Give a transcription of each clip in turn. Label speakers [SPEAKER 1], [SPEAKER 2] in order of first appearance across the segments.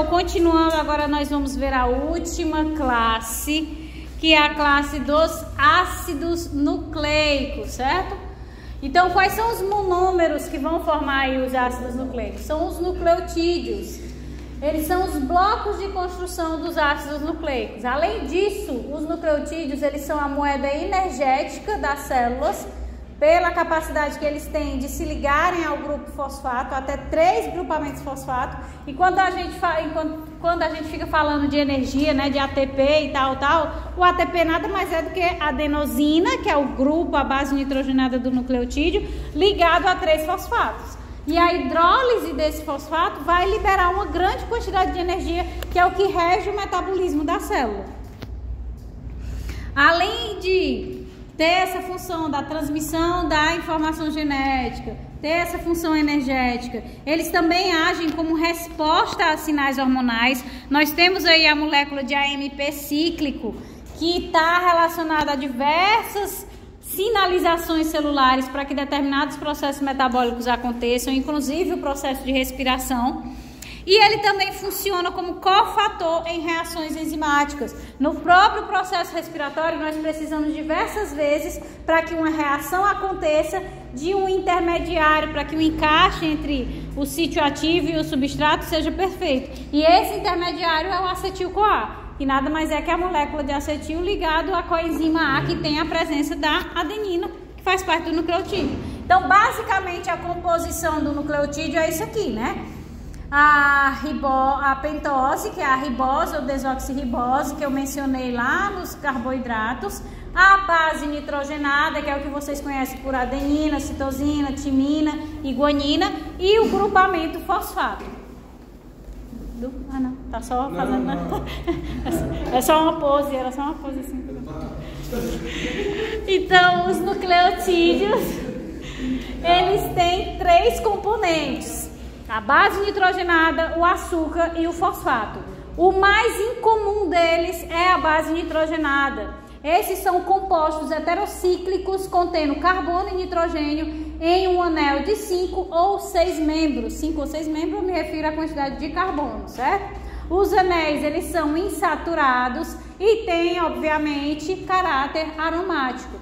[SPEAKER 1] Continuando, agora nós vamos ver a última classe, que é a classe dos ácidos nucleicos, certo? Então, quais são os monômeros que vão formar aí os ácidos nucleicos? São os nucleotídeos. Eles são os blocos de construção dos ácidos nucleicos. Além disso, os nucleotídeos, eles são a moeda energética das células, pela capacidade que eles têm de se ligarem ao grupo fosfato, até 3 grupamentos fosfato. E quando a gente fica falando de energia, né, de ATP e tal, o ATP nada mais é do que a adenosina, que é o grupo, a base nitrogenada do nucleotídeo, ligado a 3 fosfatos. E a hidrólise desse fosfato vai liberar uma grande quantidade de energia, que é o que rege o metabolismo da célula. Além de ter essa função da transmissão da informação genética, ter essa função energética, eles também agem como resposta a sinais hormonais. Nós temos aí a molécula de AMP cíclico, que está relacionada a diversas sinalizações celulares para que determinados processos metabólicos aconteçam, inclusive o processo de respiração. E ele também funciona como cofator em reações enzimáticas. No próprio processo respiratório, nós precisamos diversas vezes para que uma reação aconteça de um intermediário, para que o encaixe entre o sítio ativo e o substrato seja perfeito. E esse intermediário é o acetil-CoA, que nada mais é que a molécula de acetil ligado à coenzima A, que tem a presença da adenina, que faz parte do nucleotídeo. Então, basicamente, a composição do nucleotídeo é isso aqui, né? A pentose, que é a ribose ou desoxirribose, que eu mencionei lá nos carboidratos. A base nitrogenada, que é o que vocês conhecem por adenina, citosina, timina e guanina. E o grupamento fosfato. Ah, não, tá só fazendo. Não. É só uma pose, era só uma pose assim. Então, os nucleotídeos, eles têm 3 componentes. A base nitrogenada, o açúcar e o fosfato. O mais incomum deles é a base nitrogenada. Esses são compostos heterocíclicos contendo carbono e nitrogênio em um anel de 5 ou 6 membros. 5 ou 6 membros eu me refiro à quantidade de carbono, certo? Os anéis, eles são insaturados e têm, obviamente, caráter aromático.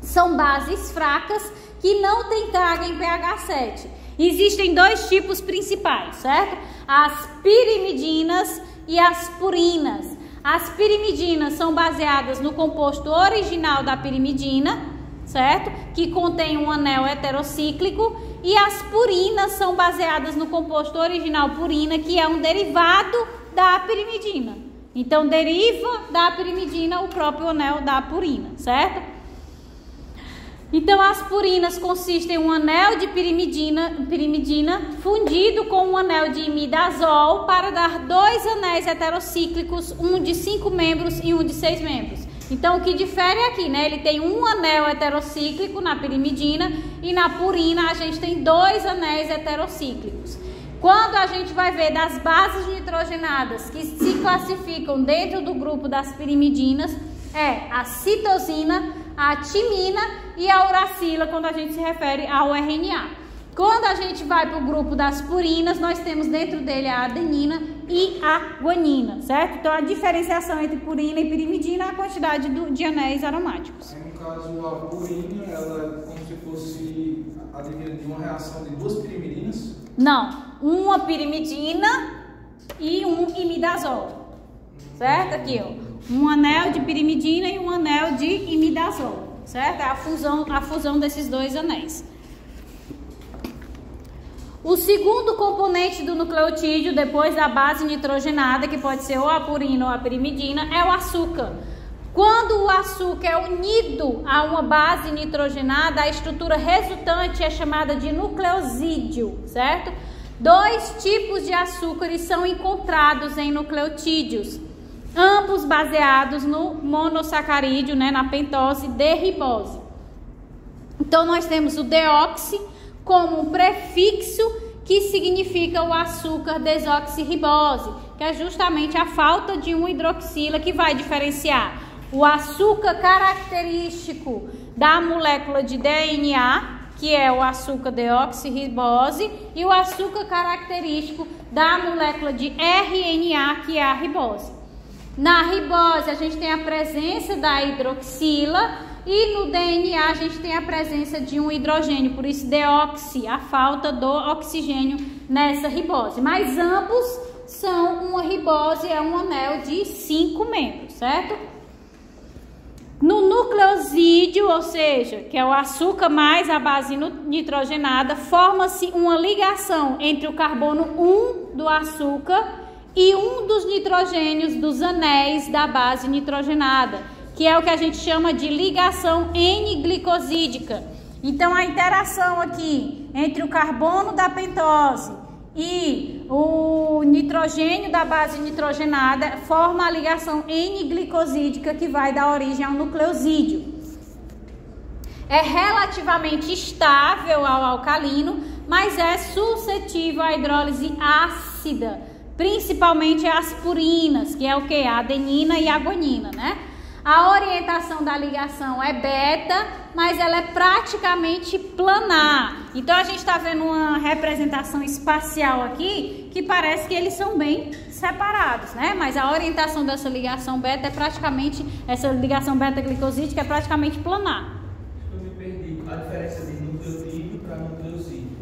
[SPEAKER 1] São bases fracas que não têm carga em pH 7. Existem 2 tipos principais, certo? As pirimidinas e as purinas. As pirimidinas são baseadas no composto original da pirimidina, certo? Que contém um anel heterocíclico. E as purinas são baseadas no composto original purina, que é um derivado da pirimidina. Então, deriva da pirimidina o próprio anel da purina, certo? Então, as purinas consistem em um anel de pirimidina fundido com um anel de imidazol para dar 2 anéis heterocíclicos, um de 5 membros e um de 6 membros. Então, o que difere aqui, né? Ele tem um anel heterocíclico na pirimidina e na purina a gente tem 2 anéis heterocíclicos. Quando a gente vai ver das bases nitrogenadas que se classificam dentro do grupo das pirimidinas, é a citosina, a timina e a uracila, quando a gente se refere ao RNA. Quando a gente vai para o grupo das purinas, nós temos dentro dele a adenina e a guanina, certo? Então, a diferenciação entre purina e pirimidina é a quantidade de anéis aromáticos.
[SPEAKER 2] No caso, a purina, ela é como se fosse advinda de uma reação de 2 pirimidinas?
[SPEAKER 1] Não, uma pirimidina e um imidazol, certo? Aqui, ó. Um anel de pirimidina e um anel de imidazol, certo? É a fusão desses 2 anéis. O segundo componente do nucleotídeo, depois da base nitrogenada, que pode ser ou a purina ou a pirimidina, é o açúcar. Quando o açúcar é unido a uma base nitrogenada, a estrutura resultante é chamada de nucleosídeo, certo? 2 tipos de açúcares são encontrados em nucleotídeos, ambos baseados no monossacarídeo, né, na pentose de ribose. Então, nós temos o deoxi como um prefixo que significa o açúcar desoxirribose, que é justamente a falta de uma hidroxila que vai diferenciar o açúcar característico da molécula de DNA, que é o açúcar deoxirribose, e o açúcar característico da molécula de RNA, que é a ribose. Na ribose, a gente tem a presença da hidroxila e no DNA a gente tem a presença de um hidrogênio, por isso deoxi, a falta do oxigênio nessa ribose. Mas ambos são uma ribose, é um anel de 5 membros, certo? No nucleosídeo, ou seja, que é o açúcar mais a base nitrogenada, forma-se uma ligação entre o carbono 1 do açúcar e um dos nitrogênios dos anéis da base nitrogenada, que é o que a gente chama de ligação N-glicosídica. Então, a interação aqui entre o carbono da pentose e o nitrogênio da base nitrogenada forma a ligação N-glicosídica, que vai dar origem ao nucleosídeo. É relativamente estável ao alcalino, mas é suscetível à hidrólise ácida, principalmente as purinas, que é o que? A adenina e a guanina, né? A orientação da ligação é beta, mas ela é praticamente planar. Então, a gente está vendo uma representação espacial aqui, que parece que eles são bem separados, né? Mas a orientação dessa ligação beta é praticamente, essa ligação beta-glicosídica é praticamente planar.
[SPEAKER 2] Eu me perdi. A diferença de nucleotídeo para nucleosídeo.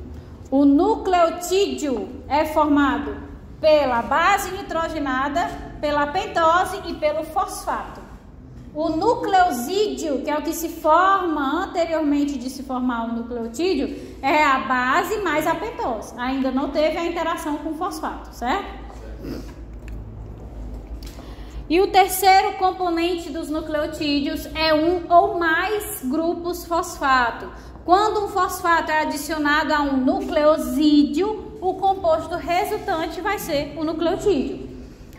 [SPEAKER 1] O nucleotídeo é formado pela base nitrogenada, pela pentose e pelo fosfato. O nucleosídeo, que é o que se forma anteriormente de se formar o nucleotídeo, é a base mais a pentose. Ainda não teve a interação com o fosfato, certo? E o terceiro componente dos nucleotídeos é um ou mais grupos fosfato. Quando um fosfato é adicionado a um nucleosídeo, o composto resultante vai ser o nucleotídeo.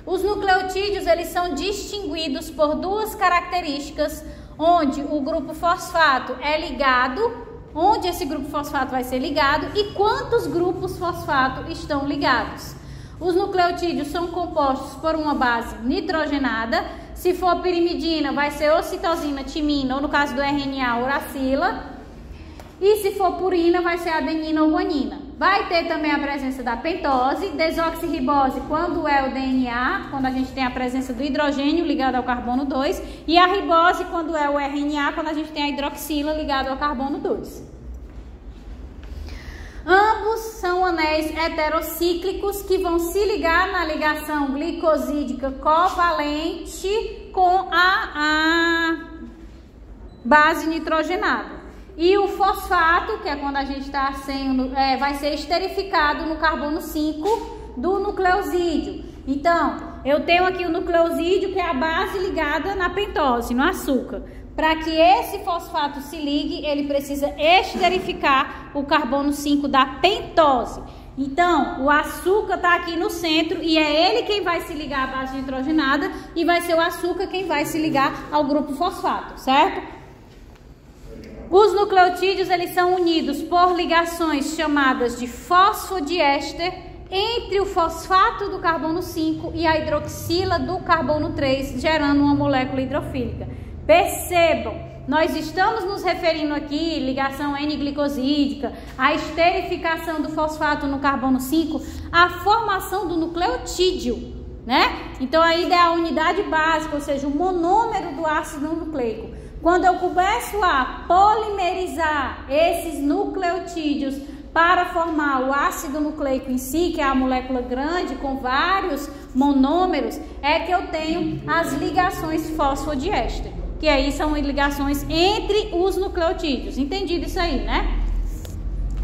[SPEAKER 1] Os nucleotídeos, eles são distinguidos por duas características, onde o grupo fosfato é ligado, onde esse grupo fosfato vai ser ligado e quantos grupos fosfato estão ligados. Os nucleotídeos são compostos por uma base nitrogenada. Se for pirimidina, vai ser ou citosina, timina, ou no caso do RNA, uracila. E se for purina, vai ser adenina ou guanina. Vai ter também a presença da pentose, desoxirribose quando é o DNA, quando a gente tem a presença do hidrogênio ligado ao carbono 2, e a ribose quando é o RNA, quando a gente tem a hidroxila ligada ao carbono 2. Ambos são anéis heterocíclicos que vão se ligar na ligação glicosídica covalente com a base nitrogenada. E o fosfato, que é quando a gente está sem, vai ser esterificado no carbono 5 do nucleosídeo. Então, eu tenho aqui o nucleosídeo, que é a base ligada na pentose, no açúcar. Para que esse fosfato se ligue, ele precisa esterificar o carbono 5 da pentose. Então, o açúcar está aqui no centro e é ele quem vai se ligar à base nitrogenada e vai ser o açúcar quem vai se ligar ao grupo fosfato, certo? Os nucleotídeos, eles são unidos por ligações chamadas de fosfodiéster entre o fosfato do carbono 5 e a hidroxila do carbono 3, gerando uma molécula hidrofílica. Percebam, nós estamos nos referindo aqui, ligação N-glicosídica, a esterificação do fosfato no carbono 5, a formação do nucleotídeo, né? Então, aí é a unidade básica, ou seja, o monômero do ácido nucleico. Quando eu começo a polimerizar esses nucleotídeos para formar o ácido nucleico em si, que é a molécula grande com vários monômeros, é que eu tenho as ligações fosfodiéster, que aí são ligações entre os nucleotídeos. Entendido isso aí, né?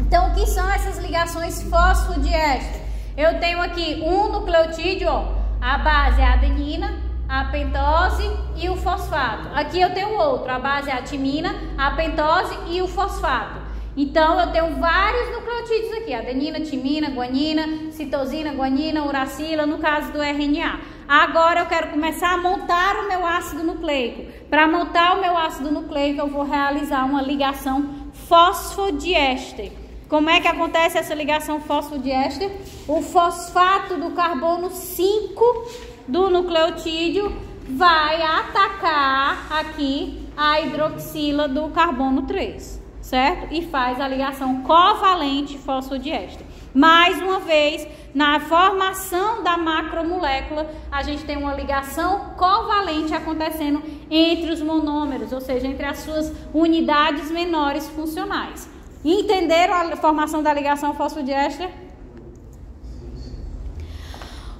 [SPEAKER 1] Então, o que são essas ligações fosfodiéster? Eu tenho aqui um nucleotídeo, ó, a base é a adenina, a pentose e o fosfato. Aqui eu tenho outro, a base é a timina, a pentose e o fosfato. Então, eu tenho vários nucleotídeos aqui, adenina, timina, guanina, citosina, guanina, uracila, no caso do RNA. Agora, eu quero começar a montar o meu ácido nucleico. Para montar o meu ácido nucleico, eu vou realizar uma ligação fosfodiéster. Como é que acontece essa ligação fosfodiéster? O fosfato do carbono 5 do nucleotídeo vai atacar aqui a hidroxila do carbono 3, certo? E faz a ligação covalente fosfodiéster. Mais uma vez, na formação da macromolécula, a gente tem uma ligação covalente acontecendo entre os monômeros, ou seja, entre as suas unidades menores funcionais. Entenderam a formação da ligação fosfodiéster?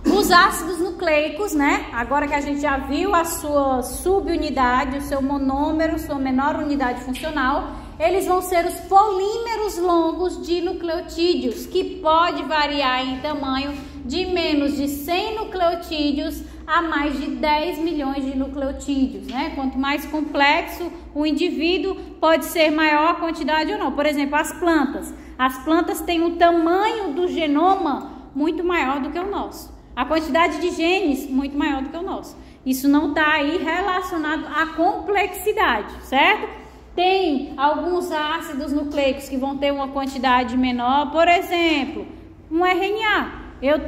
[SPEAKER 1] Os ácidos nucleicos, né? Agora que a gente já viu a sua subunidade, o seu monômero, sua menor unidade funcional, eles vão ser os polímeros longos de nucleotídeos, que pode variar em tamanho de menos de 100 nucleotídeos a mais de 10 milhões de nucleotídeos, né? Quanto mais complexo o indivíduo, pode ser maior a quantidade ou não. Por exemplo, as plantas. As plantas têm um tamanho do genoma muito maior do que o nosso. A quantidade de genes muito maior do que o nosso. Isso não está aí relacionado à complexidade, certo? Tem alguns ácidos nucleicos que vão ter uma quantidade menor. Por exemplo, um RNA. Eu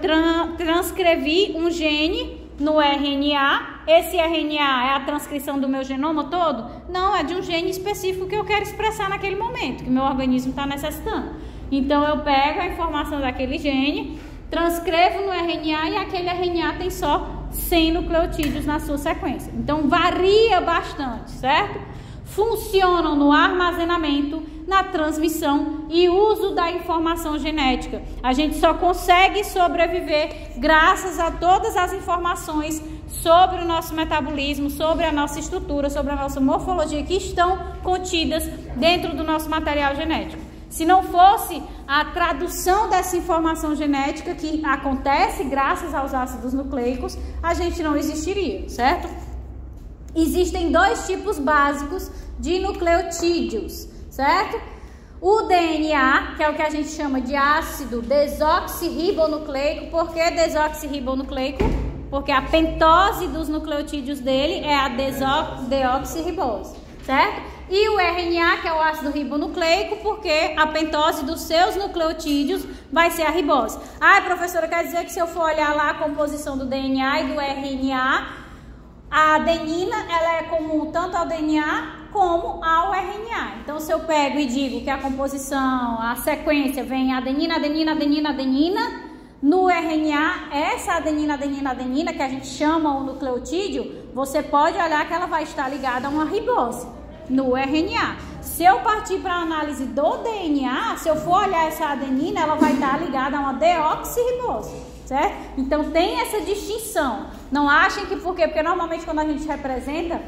[SPEAKER 1] transcrevi um gene no RNA. Esse RNA é a transcrição do meu genoma todo? Não, é de um gene específico que eu quero expressar naquele momento, que meu organismo está necessitando. Então, eu pego a informação daquele gene, transcrevo no RNA e aquele RNA tem só 100 nucleotídeos na sua sequência. Então, varia bastante, certo? Funcionam no armazenamento, na transmissão e uso da informação genética. A gente só consegue sobreviver graças a todas as informações sobre o nosso metabolismo, sobre a nossa estrutura, sobre a nossa morfologia que estão contidas dentro do nosso material genético. Se não fosse a tradução dessa informação genética que acontece graças aos ácidos nucleicos, a gente não existiria, certo? Existem dois tipos básicos de nucleotídeos, certo? O DNA, que é o que a gente chama de ácido desoxirribonucleico. Por que desoxirribonucleico? Porque a pentose dos nucleotídeos dele é a deoxirribose, certo? E o RNA, que é o ácido ribonucleico, porque a pentose dos seus nucleotídeos vai ser a ribose. Ah, professora, quer dizer que se eu for olhar lá a composição do DNA e do RNA, a adenina, ela é comum tanto ao DNA como ao RNA. Então, se eu pego e digo que a composição, a sequência vem adenina, adenina, adenina, adenina, no RNA, essa adenina, adenina, adenina, que a gente chama o nucleotídeo, você pode olhar que ela vai estar ligada a uma ribose no RNA. Se eu partir para a análise do DNA, se eu for olhar essa adenina, ela vai estar ligada a uma deoxirribose, certo? Então tem essa distinção. Não achem que porque normalmente quando a gente representa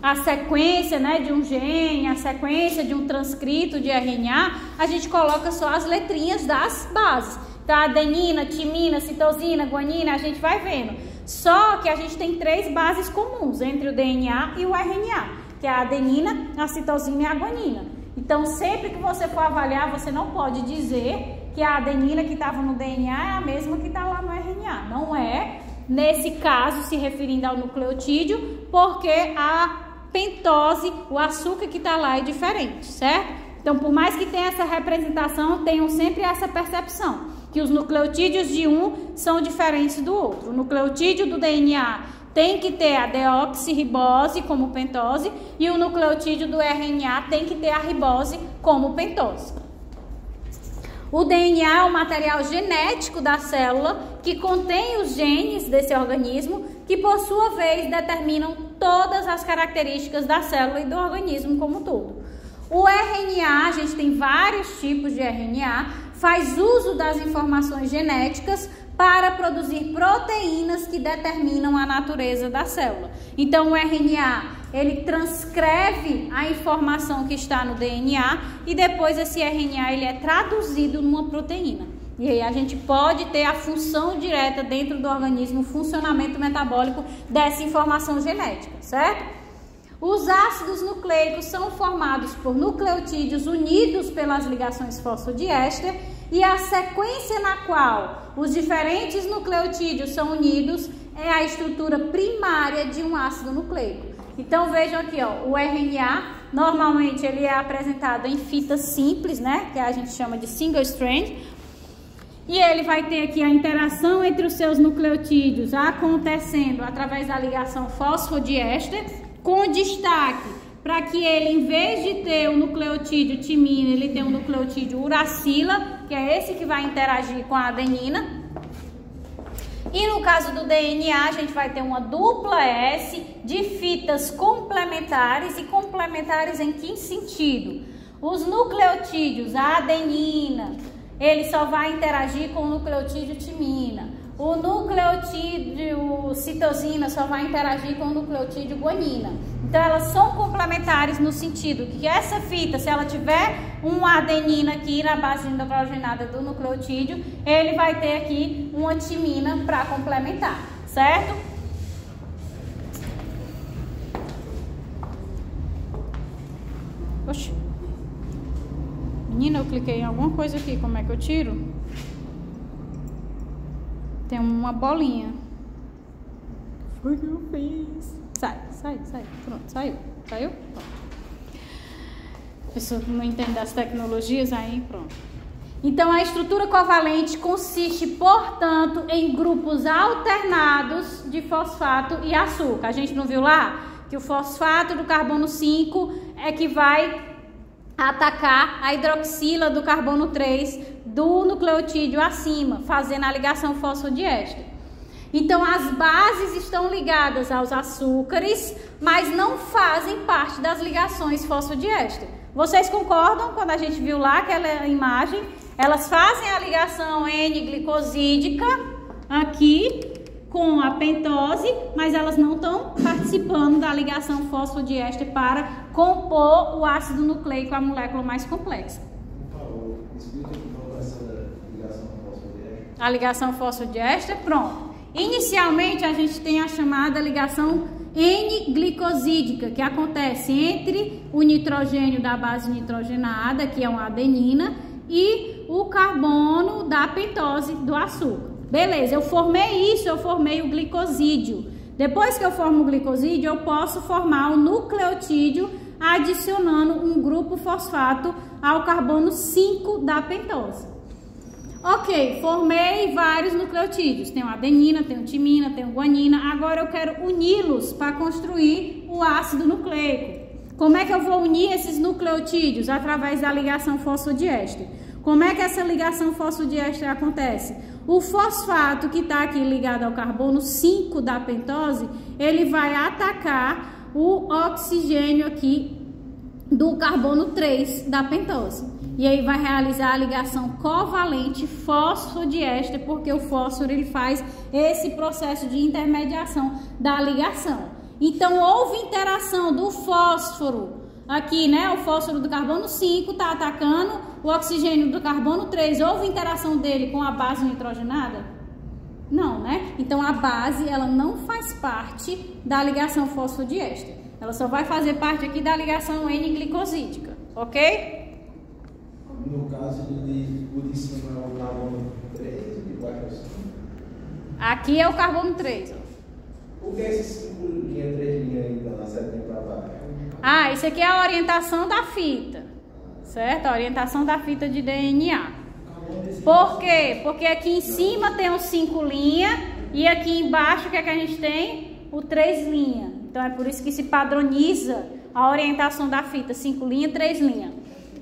[SPEAKER 1] a sequência, né, de um gene, a sequência de um transcrito de RNA, a gente coloca só as letrinhas das bases. Então adenina, timina, citosina, guanina, a gente vai vendo. Só que a gente tem 3 bases comuns entre o DNA e o RNA, que é a adenina, a citosina e a guanina. Então, sempre que você for avaliar, você não pode dizer que a adenina que estava no DNA é a mesma que está lá no RNA. Não é, nesse caso, se referindo ao nucleotídeo, porque a pentose, o açúcar que está lá é diferente, certo? Então, por mais que tenha essa representação, tenham sempre essa percepção, que os nucleotídeos de um são diferentes do outro. O nucleotídeo do DNA tem que ter a deoxirribose como pentose e o nucleotídeo do RNA tem que ter a ribose como pentose. O DNA é o material genético da célula que contém os genes desse organismo que, por sua vez, determinam todas as características da célula e do organismo como um todo. O RNA, a gente tem vários tipos de RNA, faz uso das informações genéticas para produzir proteínas que determinam a natureza da célula. Então, o RNA, ele transcreve a informação que está no DNA e depois esse RNA ele é traduzido numa proteína. E aí a gente pode ter a função direta dentro do organismo, o funcionamento metabólico dessa informação genética, certo? Os ácidos nucleicos são formados por nucleotídeos unidos pelas ligações fosfodiéster e a sequência na qual os diferentes nucleotídeos são unidos é a estrutura primária de um ácido nucleico. Então vejam aqui, ó, o RNA normalmente ele é apresentado em fitas simples, né, que a gente chama de single strand, e ele vai ter aqui a interação entre os seus nucleotídeos acontecendo através da ligação fosfodiéster, com destaque para que ele, em vez de ter o nucleotídeo timina, ele tem o nucleotídeo uracila, que é esse que vai interagir com a adenina. E no caso do DNA, a gente vai ter uma dupla S de fitas complementares, e complementares em que sentido? Os nucleotídeos, a adenina, ele só vai interagir com o nucleotídeo timina. O nucleotídeo citosina só vai interagir com o nucleotídeo guanina. Então, elas são complementares no sentido que essa fita, se ela tiver uma adenina aqui na base nitrogenada do nucleotídeo, ele vai ter aqui uma timina para complementar, certo? Oxi. Menina, eu cliquei em alguma coisa aqui, como é que eu tiro? Tem uma bolinha. Foi que eu fiz. Sai. Pronto, saiu. Pronto. A pessoa que não entende das tecnologias, aí pronto. Então, a estrutura covalente consiste, portanto, em grupos alternados de fosfato e açúcar. A gente não viu lá que o fosfato do carbono 5 é que vai atacar a hidroxila do carbono 3 do nucleotídeo acima, fazendo a ligação fosfodiéster. Então, as bases estão ligadas aos açúcares, mas não fazem parte das ligações fosfodiéster. Vocês concordam quando a gente viu lá aquela imagem? Elas fazem a ligação N-glicosídica aqui com a pentose, mas elas não estão participando da ligação fosfodiéster para compor o ácido nucleico, a molécula mais complexa. A ligação fosfodiéster, pronto. Inicialmente, a gente tem a chamada ligação N-glicosídica, que acontece entre o nitrogênio da base nitrogenada, que é uma adenina, e o carbono da pentose do açúcar. Beleza, eu formei isso, eu formei o glicosídeo. Depois que eu formo o glicosídeo, eu posso formar o nucleotídeo adicionando um grupo fosfato ao carbono 5 da pentose. Ok, formei vários nucleotídeos. Tem adenina, tem timina, tem guanina. Agora eu quero uni-los para construir o ácido nucleico. Como é que eu vou unir esses nucleotídeos? Através da ligação fosfodiéster. Como é que essa ligação fosfodiéster acontece? O fosfato que está aqui ligado ao carbono 5 da pentose, ele vai atacar o oxigênio aqui do carbono 3 da pentose. E aí vai realizar a ligação covalente fosfodiéster, porque o fósforo ele faz esse processo de intermediação da ligação. Então, houve interação do fósforo aqui, né? O fósforo do carbono 5 está atacando o oxigênio do carbono 3. Houve interação dele com a base nitrogenada? Não, né? Então, a base, ela não faz parte da ligação fosfodiéster. Ela só vai fazer parte aqui da ligação N-glicosídica, ok?
[SPEAKER 2] No caso, o de cima é o carbono 3 e de baixo é o 5.
[SPEAKER 1] Aqui é o carbono 3, ó.
[SPEAKER 2] Por que esses 5 linhas, 3 linhas aí da setinha para baixo?
[SPEAKER 1] Ah, isso aqui é a orientação da fita, certo? A orientação da fita de DNA. Por quê? Porque aqui em cima tem os 5 linhas e aqui embaixo o que é que a gente tem? O 3 linhas. Então é por isso que se padroniza a orientação da fita, 5 linhas, 3 linhas.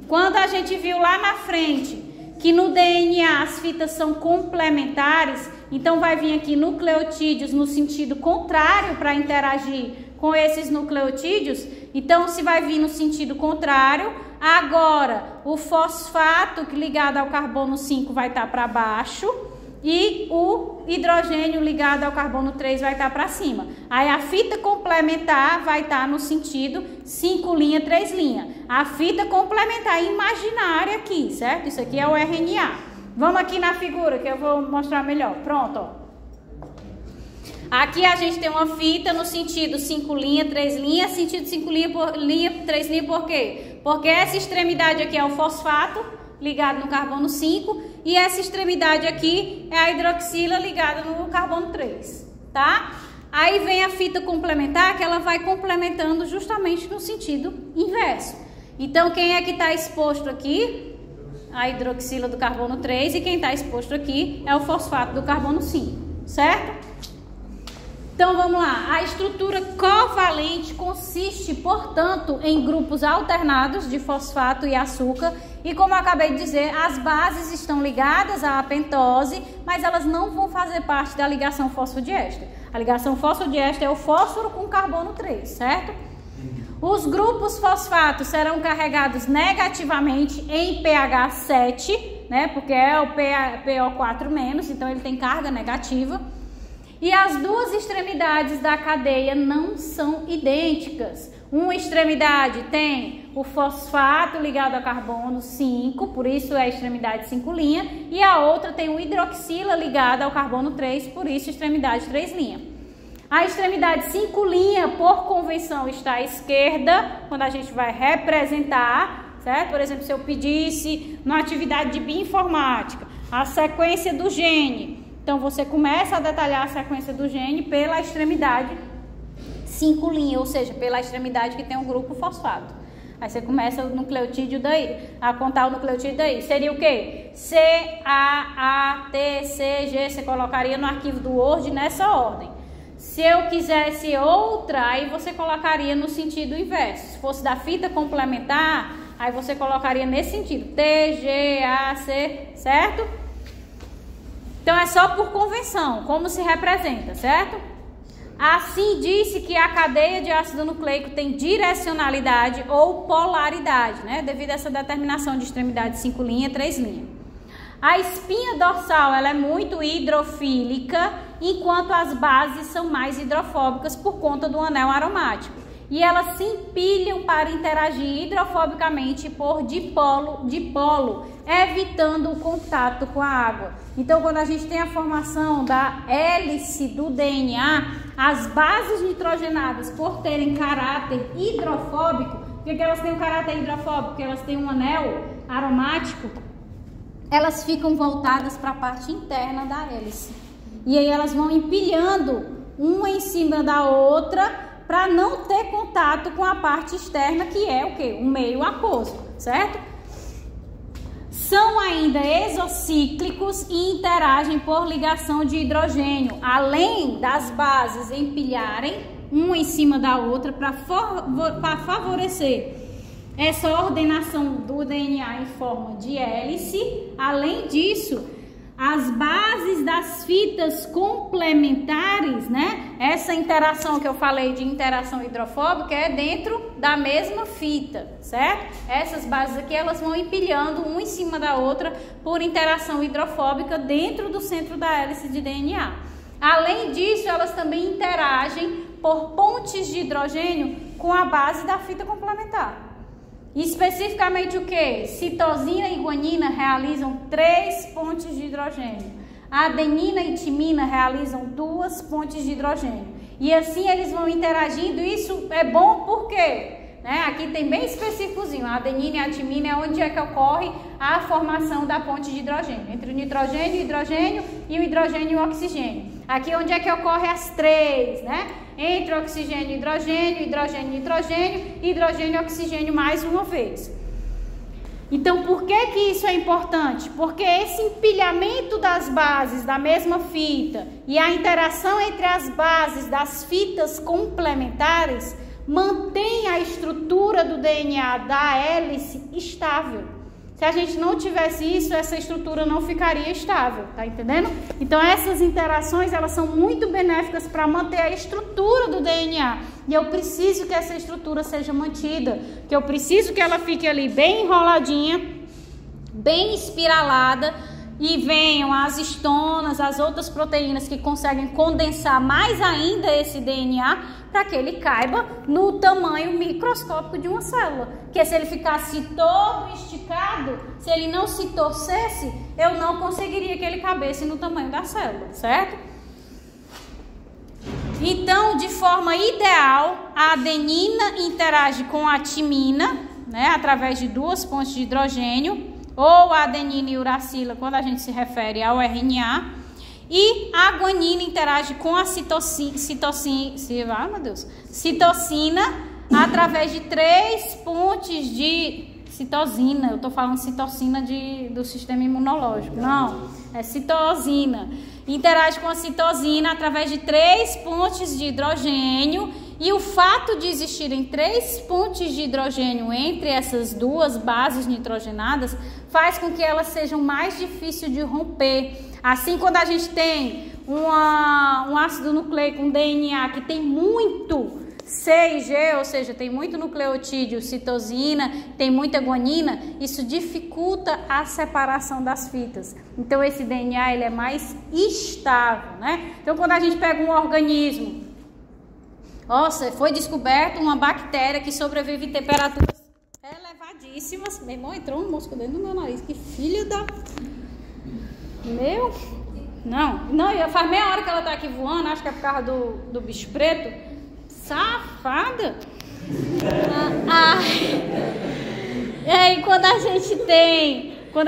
[SPEAKER 1] Quando a gente viu lá na frente que no DNA as fitas são complementares, então vai vir aqui nucleotídeos no sentido contrário para interagir com esses nucleotídeos. Então, se vai vir no sentido contrário, agora o fosfato ligado ao carbono 5 vai estar para baixo e o hidrogênio ligado ao carbono 3 vai estar para cima. Aí a fita complementar vai estar no sentido 5 linhas, 3 linhas. A fita complementar imaginária aqui, certo? Isso aqui é o RNA. Vamos aqui na figura que eu vou mostrar melhor. Pronto, ó. Aqui a gente tem uma fita no sentido 5 linhas, 3 linhas. Sentido 5 linhas, 3 linhas, por quê? Porque essa extremidade aqui é o fosfato ligado no carbono 5 e essa extremidade aqui é a hidroxila ligada no carbono 3, tá? Aí vem a fita complementar, que ela vai complementando justamente no sentido inverso. Então, quem é que está exposto aqui? A hidroxila do carbono 3 e quem está exposto aqui é o fosfato do carbono 5, certo? Então vamos lá, a estrutura covalente consiste, portanto, em grupos alternados de fosfato e açúcar e, como eu acabei de dizer, as bases estão ligadas à pentose, mas elas não vão fazer parte da ligação fosfodiéster. A ligação fosfodiéster é o fósforo com carbono 3, certo? Os grupos fosfatos serão carregados negativamente em pH 7, né? Porque é o PO4-, então ele tem carga negativa. E as duas extremidades da cadeia não são idênticas. Uma extremidade tem o fosfato ligado a carbono 5, por isso é a extremidade 5', e a outra tem o hidroxila ligado ao carbono 3, por isso extremidade 3'. A extremidade 5', por convenção, está à esquerda, quando a gente vai representar, certo? Por exemplo, se eu pedisse numa atividade de bioinformática a sequência do gene, então você começa a detalhar a sequência do gene pela extremidade 5', ou seja, pela extremidade que tem um grupo fosfato. Aí você começa o nucleotídeo daí, a contar o nucleotídeo daí. Seria o quê? C, A, T, C, G, você colocaria no arquivo do Word nessa ordem. Se eu quisesse outra, aí você colocaria no sentido inverso. Se fosse da fita complementar, aí você colocaria nesse sentido. T, G, A, C, certo? Então é só por convenção, como se representa, certo? Assim disse que a cadeia de ácido nucleico tem direcionalidade ou polaridade, né? Devido a essa determinação de extremidade 5', 3'. A espinha dorsal ela é muito hidrofílica, enquanto as bases são mais hidrofóbicas por conta do anel aromático. E elas se empilham para interagir hidrofobicamente por dipolo, evitando o contato com a água. Então, quando a gente tem a formação da hélice do DNA, as bases nitrogenadas, por terem caráter hidrofóbico, por que elas têm um caráter hidrofóbico? Porque elas têm um anel aromático, elas ficam voltadas para a parte interna da hélice. E aí elas vão empilhando uma em cima da outra, para não ter contato com a parte externa, que é o quê? O meio aquoso, certo? São ainda exocíclicos e interagem por ligação de hidrogênio, além das bases empilharem uma em cima da outra para favorecer essa ordenação do DNA em forma de hélice. Além disso, as bases das fitas complementares, né? Essa interação que eu falei de interação hidrofóbica é dentro da mesma fita, certo? Essas bases aqui, elas vão empilhando uma em cima da outra por interação hidrofóbica dentro do centro da hélice de DNA. Além disso, elas também interagem por pontes de hidrogênio com a base da fita complementar. Especificamente o que? Citosina e guanina realizam 3 pontes de hidrogênio. A adenina e timina realizam 2 pontes de hidrogênio. E assim eles vão interagindo. Isso é bom porque, né? Aqui tem bem específicozinho. A adenina e a timina é onde é que ocorre a formação da ponte de hidrogênio. Entre o nitrogênio e o hidrogênio e o hidrogênio e o oxigênio. Aqui onde é que ocorre as 3, né? Entre oxigênio e hidrogênio, hidrogênio e nitrogênio, hidrogênio e oxigênio mais uma vez. Então, por que que isso é importante? Porque esse empilhamento das bases da mesma fita e a interação entre as bases das fitas complementares mantém a estrutura do DNA da hélice estável. Se a gente não tivesse isso, essa estrutura não ficaria estável, tá entendendo? Então essas interações, elas são muito benéficas para manter a estrutura do DNA. E eu preciso que essa estrutura seja mantida, que eu preciso que ela fique ali bem enroladinha, bem espiralada, e venham as histonas, as outras proteínas que conseguem condensar mais ainda esse DNA para que ele caiba no tamanho microscópico de uma célula. Porque se ele ficasse todo esticado, se ele não se torcesse, eu não conseguiria que ele cabesse no tamanho da célula, certo? Então, de forma ideal, a adenina interage com a timina, né, através de 2 pontes de hidrogênio, ou a adenina e uracila, quando a gente se refere ao RNA, e a guanina interage com a citosina através de 3 pontes de citosina. Eu estou falando citosina do sistema imunológico, não, é citosina. interage com a citosina através de 3 pontes de hidrogênio, e o fato de existirem 3 pontes de hidrogênio entre essas duas bases nitrogenadas faz com que elas sejam mais difíceis de romper. Assim, quando a gente tem um ácido nucleico, um DNA que tem muito C e G, ou seja, tem muito nucleotídeo, citosina, tem muita guanina, isso dificulta a separação das fitas. Então esse DNA ele é mais estável, né? Então quando a gente pega um organismo, nossa, foi descoberto uma bactéria que sobrevive em temperaturas elevadíssimas. Meu irmão, entrou um mosco dentro do meu nariz, que filho da... Meu... Não, faz meia hora que ela tá aqui voando, acho que é por causa do bicho preto. Safada! E aí, quando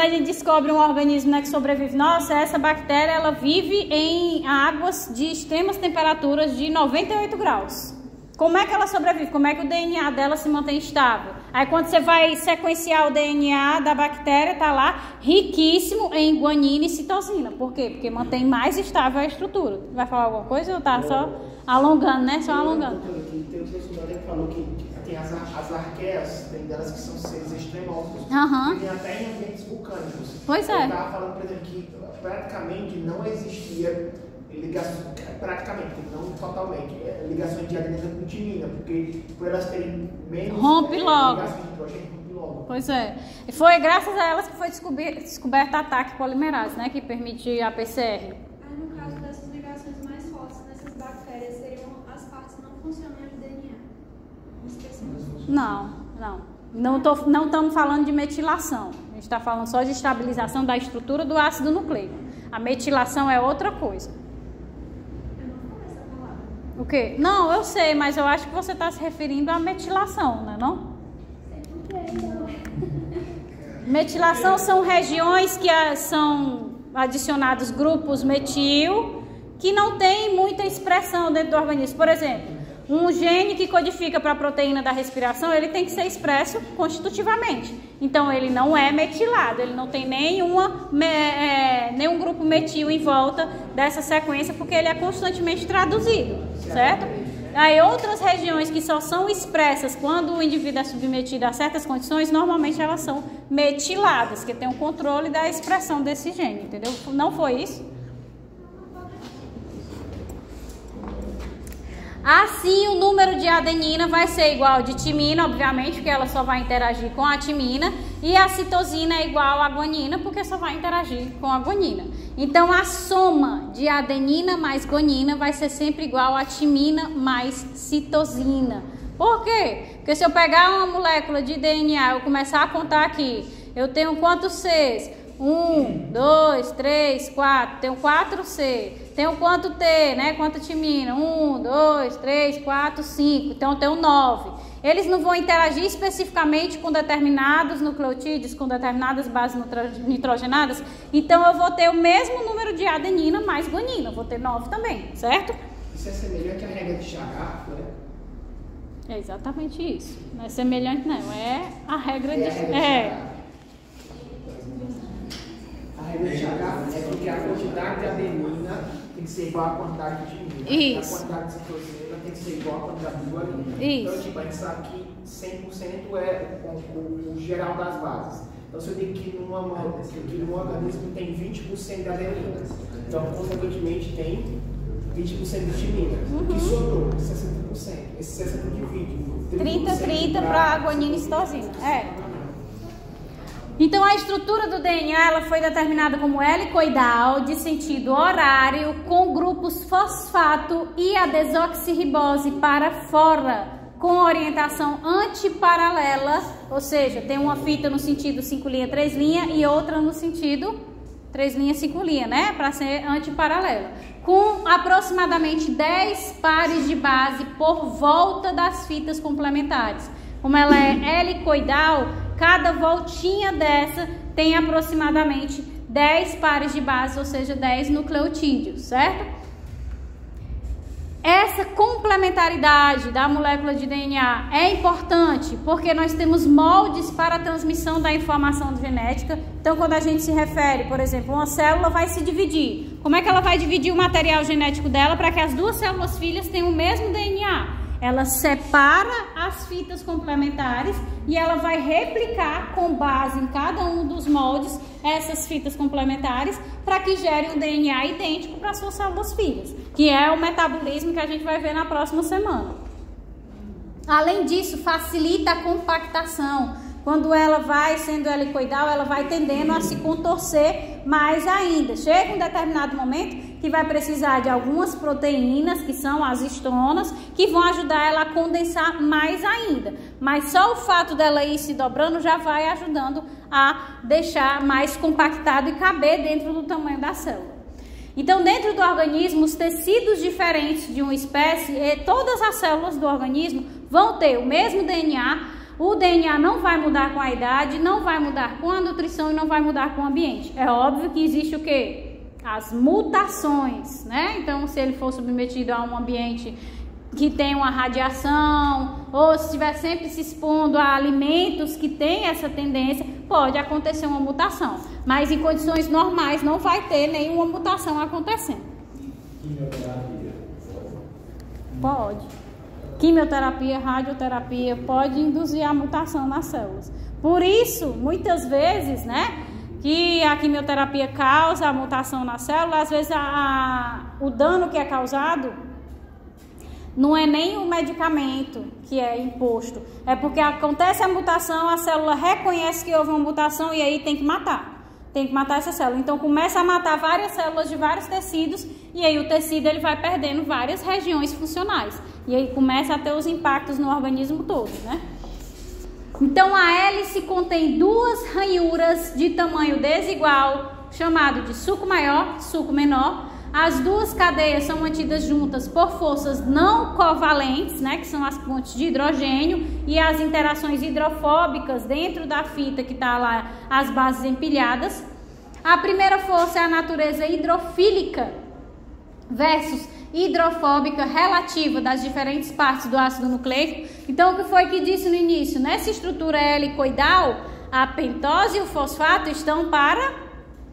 [SPEAKER 1] a gente descobre um organismo, né, que sobrevive, nossa, essa bactéria ela vive em águas de extremas temperaturas de 98 graus. Como é que ela sobrevive? Como é que o DNA dela se mantém estável? Aí quando você vai sequenciar o DNA da bactéria, tá lá riquíssimo em guanina e citosina. Por quê? Porque mantém mais estável a estrutura. Vai falar alguma coisa ou tá só alongando, né? Só alongando.
[SPEAKER 3] Tem um professor que falou que tem as arqueias, tem delas que são seres extremófilos. Vivem até em ambientes vulcânicos.
[SPEAKER 1] Pois é.
[SPEAKER 3] Eu estava falando, por exemplo, que praticamente não existia ligações, praticamente, não totalmente, ligações de adenina com timina, porque por elas terem menos ligações de hidrogênio, rompe logo.
[SPEAKER 1] Pois é. E foi graças a elas que foi descoberta a ataque polimerase, né? Que permite a PCR.
[SPEAKER 4] No caso dessas ligações mais fortes nessas bactérias, seriam as partes não funcionais do DNA?
[SPEAKER 1] Não estamos falando de metilação. A gente está falando só de estabilização da estrutura do ácido nucleico. A metilação é outra coisa. O quê? Não, eu sei, mas eu acho que você está se referindo à metilação, né, não? Metilação são regiões que são adicionados grupos metil que não tem muita expressão dentro do organismo. Por exemplo, um gene que codifica para a proteína da respiração, ele tem que ser expresso constitutivamente. Então, ele não é metilado, ele não tem nenhum grupo metil em volta dessa sequência, porque ele é constantemente traduzido, certo? Aí, outras regiões que só são expressas quando o indivíduo é submetido a certas condições, normalmente elas são metiladas, que tem o controle da expressão desse gene, entendeu? Não foi isso? Assim, o número de adenina vai ser igual de timina, obviamente, porque ela só vai interagir com a timina, e a citosina é igual à guanina, porque só vai interagir com a guanina. Então, a soma de adenina mais guanina vai ser sempre igual a timina mais citosina. Por quê? Porque se eu pegar uma molécula de DNA, eu começar a contar aqui, eu tenho quantos Cs? 1, 2, 3, 4, tenho 4C. Tenho quanto T, né? Quanto timina? 1, 2, 3, 4, 5. Então, eu tenho 9. Eles não vão interagir especificamente com determinados nucleotídeos, com determinadas bases nitrogenadas. Então, eu vou ter o mesmo número de adenina mais guanina. Eu vou ter 9 também, certo?
[SPEAKER 3] Isso é semelhante à regra de Chagas, né?
[SPEAKER 1] É exatamente isso. Não é semelhante, não. É a regra de...
[SPEAKER 3] A regra de Chagas é porque a quantidade de adenina tem que ser igual à quantidade de timina.
[SPEAKER 1] Isso.
[SPEAKER 3] A quantidade de citosina tem que ser igual à quantidade de guanina.
[SPEAKER 1] Isso.
[SPEAKER 3] Então, tipo, a gente sabe que 100% é o geral das bases. Então, se eu digo que num organismo tem 20% de adenina, então, consequentemente, tem 20% de timina. O que sobrou? 60%. Esse 60% divide.
[SPEAKER 1] 30 para a guanina e citosina. Então, a estrutura do DNA ela foi determinada como helicoidal, de sentido horário, com grupos fosfato e a desoxirribose para fora, com orientação antiparalela, ou seja, tem uma fita no sentido 5' 3' e outra no sentido 3' 5', né? Para ser antiparalela. Com aproximadamente 10 pares de base por volta das fitas complementares. Como ela é helicoidal, cada voltinha dessa tem aproximadamente 10 pares de base, ou seja, 10 nucleotídeos, certo? essa complementaridade da molécula de DNA é importante porque nós temos moldes para a transmissão da informação genética. Então, quando a gente se refere, por exemplo, uma célula vai se dividir. Como é que ela vai dividir o material genético dela para que as duas células filhas tenham o mesmo DNA? Ela separa as fitas complementares e ela vai replicar com base em cada um dos moldes essas fitas complementares para que gere um DNA idêntico para as suas células filhas, que é o metabolismo que a gente vai ver na próxima semana. Além disso, facilita a compactação. Quando ela vai sendo helicoidal, ela vai tendendo a se contorcer mais ainda. Chega um determinado momento que vai precisar de algumas proteínas, que são as histonas, que vão ajudar ela a condensar mais ainda. Mas só o fato dela ir se dobrando já vai ajudando a deixar mais compactado e caber dentro do tamanho da célula. Então, dentro do organismo, os tecidos diferentes de uma espécie, todas as células do organismo vão ter o mesmo DNA. O DNA não vai mudar com a idade, não vai mudar com a nutrição e não vai mudar com o ambiente. É óbvio que existe o quê? As mutações, né? Então, se ele for submetido a um ambiente que tem uma radiação, ou se estiver sempre se expondo a alimentos que têm essa tendência, pode acontecer uma mutação. Mas em condições normais não vai ter nenhuma mutação acontecendo.
[SPEAKER 3] Quimioterapia?
[SPEAKER 1] Pode. Quimioterapia, radioterapia pode induzir a mutação nas células. Por isso, muitas vezes, né, que a quimioterapia causa a mutação na célula, às vezes o dano que é causado não é nem o medicamento que é imposto, é porque acontece a mutação, a célula reconhece que houve uma mutação e aí tem que matar. Tem que matar essa célula. Então começa a matar várias células de vários tecidos e aí o tecido ele vai perdendo várias regiões funcionais. E aí começa a ter os impactos no organismo todo, né? Então a hélice contém duas ranhuras de tamanho desigual, chamado de suco maior, suco menor. As duas cadeias são mantidas juntas por forças não covalentes, né, que são as pontes de hidrogênio e as interações hidrofóbicas dentro da fita que está lá, as bases empilhadas. A primeira força é a natureza hidrofílica versus hidrofóbica relativa das diferentes partes do ácido nucleico. Então, o que foi que disse no início? Nessa estrutura helicoidal, a pentose e o fosfato estão para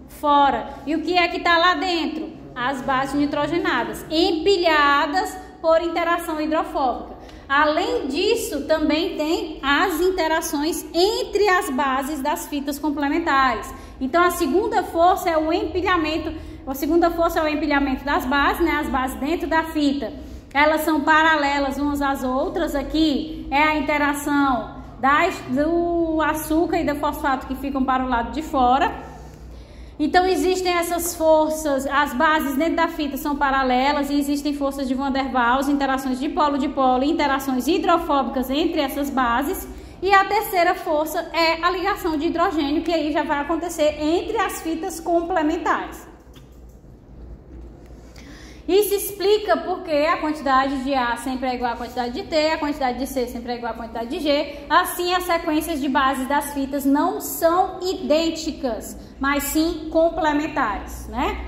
[SPEAKER 1] fora. E o que é que está lá dentro? As bases nitrogenadas, empilhadas por interação hidrofóbica. Além disso, também tem as interações entre as bases das fitas complementares. Então, a segunda força é o empilhamento. A segunda força é o empilhamento das bases, né? As bases dentro da fita. Elas são paralelas umas às outras. Aqui é a interação do açúcar e do fosfato que ficam para o lado de fora. Então, existem essas forças, as bases dentro da fita são paralelas e existem forças de Van der Waals, interações de polo, interações hidrofóbicas entre essas bases. E a terceira força é a ligação de hidrogênio, que aí já vai acontecer entre as fitas complementares. Isso explica porque a quantidade de A sempre é igual à quantidade de T, a quantidade de C sempre é igual à quantidade de G. Assim, as sequências de bases das fitas não são idênticas, mas sim complementares, né?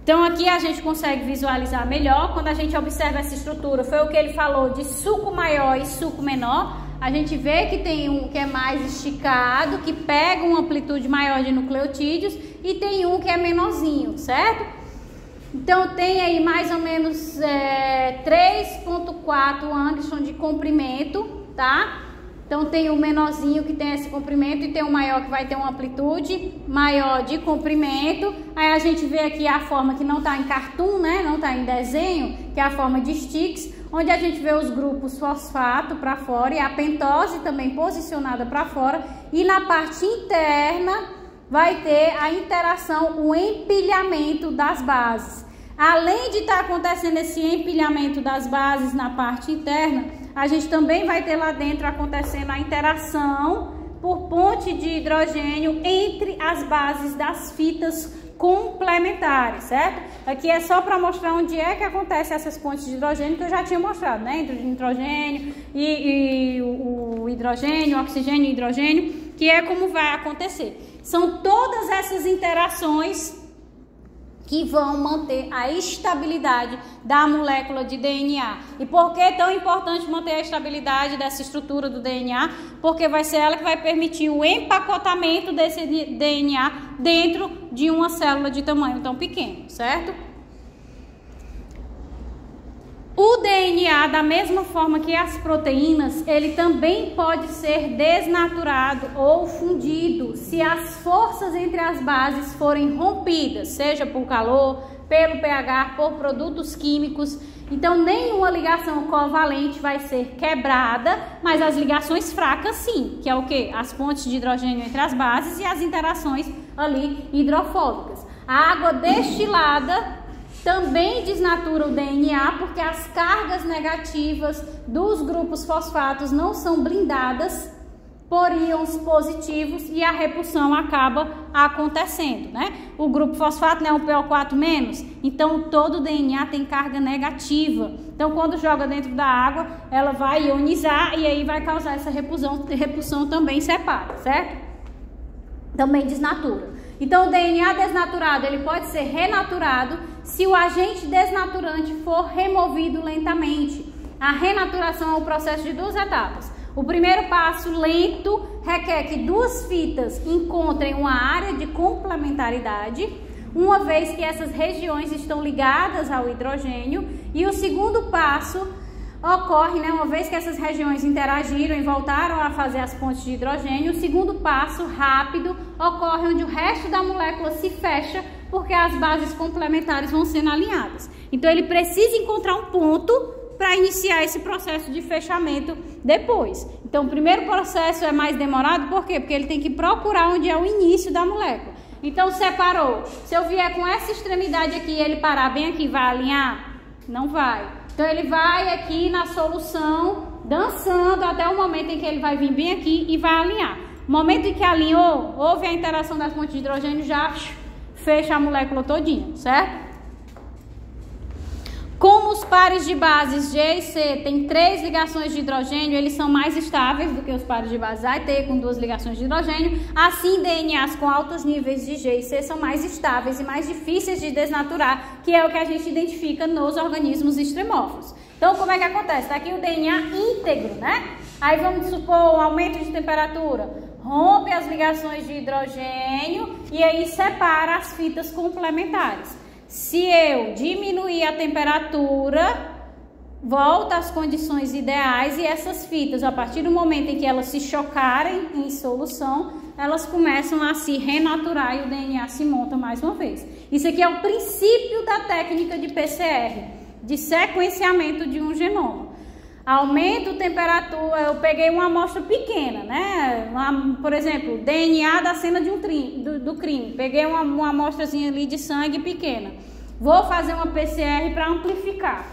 [SPEAKER 1] Então, aqui a gente consegue visualizar melhor. Quando a gente observa essa estrutura, foi o que ele falou de suco maior e suco menor. A gente vê que tem um que é mais esticado, que pega uma amplitude maior de nucleotídeos, e tem um que é menorzinho, certo? Então, tem aí mais ou menos 3,4 angstrom de comprimento, tá? Então, tem o menorzinho que tem esse comprimento e tem o maior que vai ter uma amplitude maior de comprimento. Aí a gente vê aqui a forma que não está em cartoon, né? Não está em desenho, que é a forma de sticks, onde a gente vê os grupos fosfato para fora e a pentose também posicionada para fora. E na parte interna vai ter a interação, o empilhamento das bases. Além de estar acontecendo esse empilhamento das bases na parte interna, a gente também vai ter lá dentro acontecendo a interação por ponte de hidrogênio entre as bases das fitas complementares, certo? Aqui é só para mostrar onde é que acontece essas pontes de hidrogênio que eu já tinha mostrado, né? Entre o nitrogênio e o hidrogênio, o oxigênio e hidrogênio, que é como vai acontecer. São todas essas interações que vão manter a estabilidade da molécula de DNA. E por que é tão importante manter a estabilidade dessa estrutura do DNA? Porque vai ser ela que vai permitir o empacotamento desse DNA dentro de uma célula de tamanho tão pequeno, certo? O DNA, da mesma forma que as proteínas, ele também pode ser desnaturado ou fundido se as forças entre as bases forem rompidas, seja por calor, pelo pH, por produtos químicos. Então, nenhuma ligação covalente vai ser quebrada, mas as ligações fracas sim, que é o quê? As pontes de hidrogênio entre as bases e as interações ali hidrofóbicas. A água destilada também desnatura o DNA, porque as cargas negativas dos grupos fosfatos não são blindadas por íons positivos e a repulsão acaba acontecendo, né? O grupo fosfato, né, um PO4-, então todo o DNA tem carga negativa. Então, quando joga dentro da água, ela vai ionizar e aí vai causar essa repulsão também separa, certo? Também desnatura. Então, o DNA desnaturado, ele pode ser renaturado se o agente desnaturante for removido lentamente. A renaturação é um processo de 2 etapas. O primeiro passo, lento, requer que 2 fitas encontrem uma área de complementaridade, uma vez que essas regiões estão ligadas ao hidrogênio. E o segundo passo ocorre, né, uma vez que essas regiões interagiram e voltaram a fazer as pontes de hidrogênio, o segundo passo, rápido, ocorre onde o resto da molécula se fecha, porque as bases complementares vão sendo alinhadas. Então, ele precisa encontrar um ponto para iniciar esse processo de fechamento depois. Então, o primeiro processo é mais demorado, por quê? Porque ele tem que procurar onde é o início da molécula. Então, separou. Se eu vier com essa extremidade aqui e ele parar bem aqui, vai alinhar? Não vai. Então, ele vai aqui na solução, dançando até o momento em que ele vai vir bem aqui e vai alinhar. No momento em que alinhou, houve a interação das pontes de hidrogênio, já fecha a molécula todinha, certo? Como os pares de bases G e C têm 3 ligações de hidrogênio, eles são mais estáveis do que os pares de bases A e T com 2 ligações de hidrogênio. Assim, DNAs com altos níveis de G e C são mais estáveis e mais difíceis de desnaturar, que é o que a gente identifica nos organismos extremófilos. Então, como é que acontece? Está aqui o DNA íntegro, né? Aí vamos supor um aumento de temperatura. Rompe as ligações de hidrogênio e aí separa as fitas complementares. Se eu diminuir a temperatura, volta às condições ideais e essas fitas, a partir do momento em que elas se chocarem em solução, elas começam a se renaturar e o DNA se monta mais uma vez. Isso aqui é o princípio da técnica de PCR, de sequenciamento de um genoma. Aumento a temperatura, eu peguei uma amostra pequena, né? Por exemplo, DNA da cena de do crime. Peguei uma amostrazinha ali de sangue pequena. Vou fazer uma PCR para amplificar.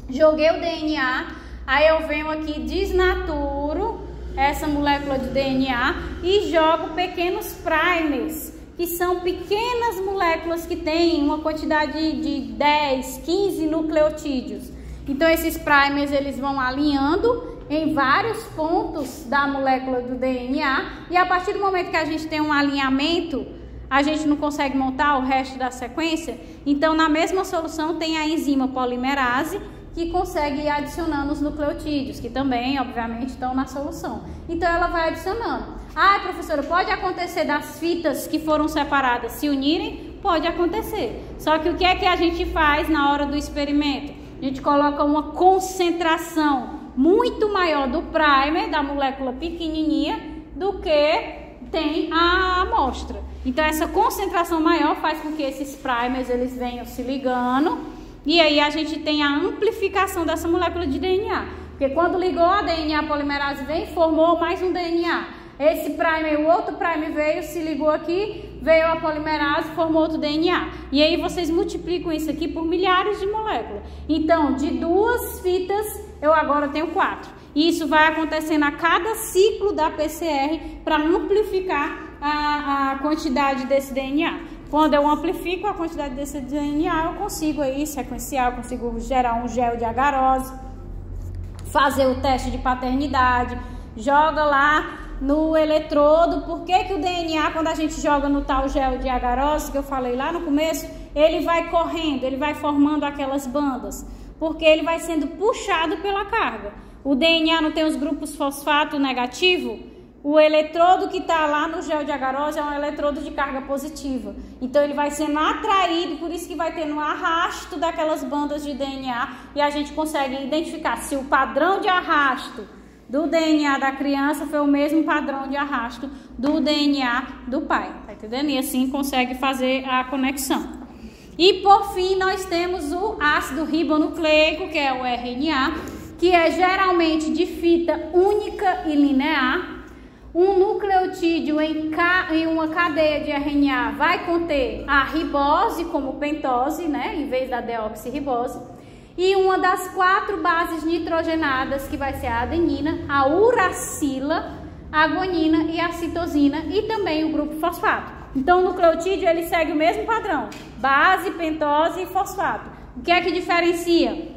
[SPEAKER 1] Joguei o DNA, aí eu venho aqui, desnaturo essa molécula de DNA e jogo pequenos primers, que são pequenas moléculas que têm uma quantidade de 10, 15 nucleotídeos. Então, esses primers, eles vão alinhando em vários pontos da molécula do DNA e a partir do momento que a gente tem um alinhamento, a gente não consegue montar o resto da sequência. Então, na mesma solução tem a enzima polimerase que consegue ir adicionando os nucleotídeos, que também, obviamente, estão na solução. Então, ela vai adicionando. Ah, professora, pode acontecer das fitas que foram separadas se unirem? Pode acontecer. Só que o que é que a gente faz na hora do experimento? A gente coloca uma concentração muito maior do primer, da molécula pequenininha, do que tem a amostra. Então, essa concentração maior faz com que esses primers eles venham se ligando e aí a gente tem a amplificação dessa molécula de DNA. Porque quando ligou a DNA polimerase vem, formou mais um DNA. Esse primer, o outro primer veio, se ligou aqui, veio a polimerase, formou outro DNA. E aí vocês multiplicam isso aqui por milhares de moléculas. Então, de 2 fitas, eu agora tenho 4. E isso vai acontecendo a cada ciclo da PCR para amplificar a quantidade desse DNA. Quando eu amplifico a quantidade desse DNA, eu consigo aí sequenciar, eu consigo gerar um gel de agarose, fazer o teste de paternidade, joga lá no eletrodo. Por que que o DNA, quando a gente joga no tal gel de agarose, que eu falei lá no começo, ele vai correndo, ele vai formando aquelas bandas, porque ele vai sendo puxado pela carga. O DNA não tem os grupos fosfato negativo? O eletrodo que está lá no gel de agarose é um eletrodo de carga positiva. Então ele vai sendo atraído, por isso que vai tendo um arrasto daquelas bandas de DNA e a gente consegue identificar se o padrão de arrasto do DNA da criança foi o mesmo padrão de arrasto do DNA do pai. Tá entendendo? E assim consegue fazer a conexão. E por fim nós temos o ácido ribonucleico, que é o RNA, que é geralmente de fita única e linear. Um nucleotídeo em uma cadeia de RNA vai conter a ribose como pentose, né, em vez da deoxirribose, e uma das 4 bases nitrogenadas, que vai ser a adenina, a uracila, a guanina e a citosina, e também o grupo fosfato. Então o nucleotídeo ele segue o mesmo padrão, base, pentose e fosfato. O que é que diferencia?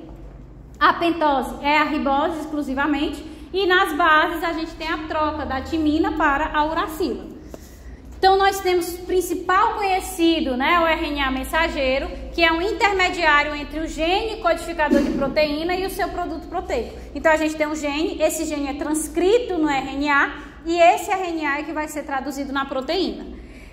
[SPEAKER 1] A pentose é a ribose exclusivamente, e nas bases a gente tem a troca da timina para a uracila. Então nós temos o principal conhecido, né, o RNA mensageiro, que é um intermediário entre o gene codificador de proteína e o seu produto proteico. Então a gente tem um gene, esse gene é transcrito no RNA e esse RNA é que vai ser traduzido na proteína.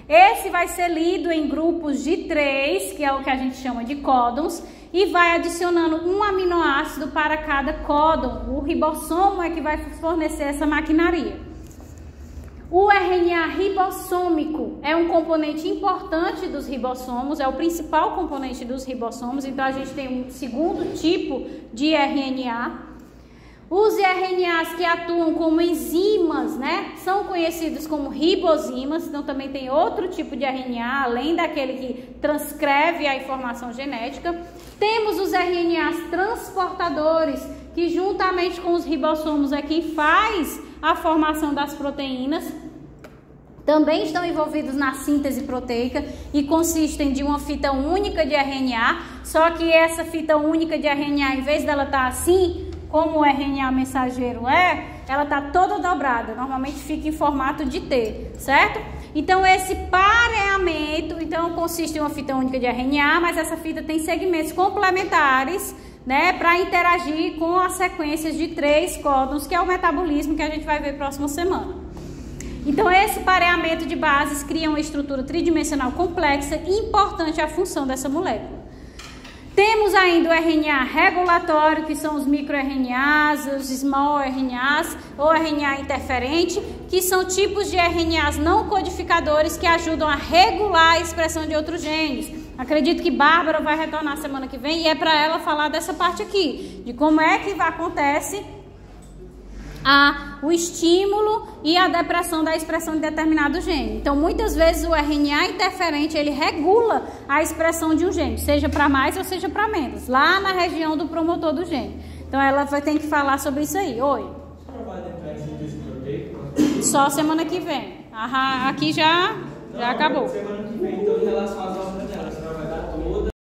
[SPEAKER 1] Esse vai ser lido em grupos de 3, que é o que a gente chama de códons, e vai adicionando um aminoácido para cada códon. O ribossomo é que vai fornecer essa maquinaria. O RNA ribossômico é um componente importante dos ribossomos, é o principal componente dos ribossomos, então a gente tem um segundo tipo de RNA. Os RNAs que atuam como enzimas, né, são conhecidos como ribozimas, então também tem outro tipo de RNA, além daquele que transcreve a informação genética. Temos os RNAs transportadores, que juntamente com os ribossomos é quem faz a formação das proteínas. Também estão envolvidos na síntese proteica e consistem de uma fita única de RNA, só que essa fita única de RNA, em vez dela estar assim, como o RNA mensageiro ela está toda dobrada, normalmente fica em formato de T, certo? Então esse pareamento, consiste em uma fita única de RNA, mas essa fita tem segmentos complementares, né, para interagir com as sequências de 3 códons, que é o metabolismo que a gente vai ver próxima semana. Então esse pareamento de bases cria uma estrutura tridimensional complexa e importante à função dessa molécula. Temos ainda o RNA regulatório, que são os microRNAs, os small RNAs, ou RNA interferente, que são tipos de RNAs não codificadores que ajudam a regular a expressão de outros genes. Acredito que Bárbara vai retornar semana que vem e é para ela falar dessa parte aqui, de como é que acontece o estímulo e a depressão da expressão de determinado gene. Então, muitas vezes o RNA interferente, ele regula a expressão de um gene, seja para mais ou seja para menos, lá na região do promotor do gene. Então, ela vai ter que falar sobre isso aí. Oi? Só semana que vem. Aqui já acabou.
[SPEAKER 5] Semana que vem, então, em relação às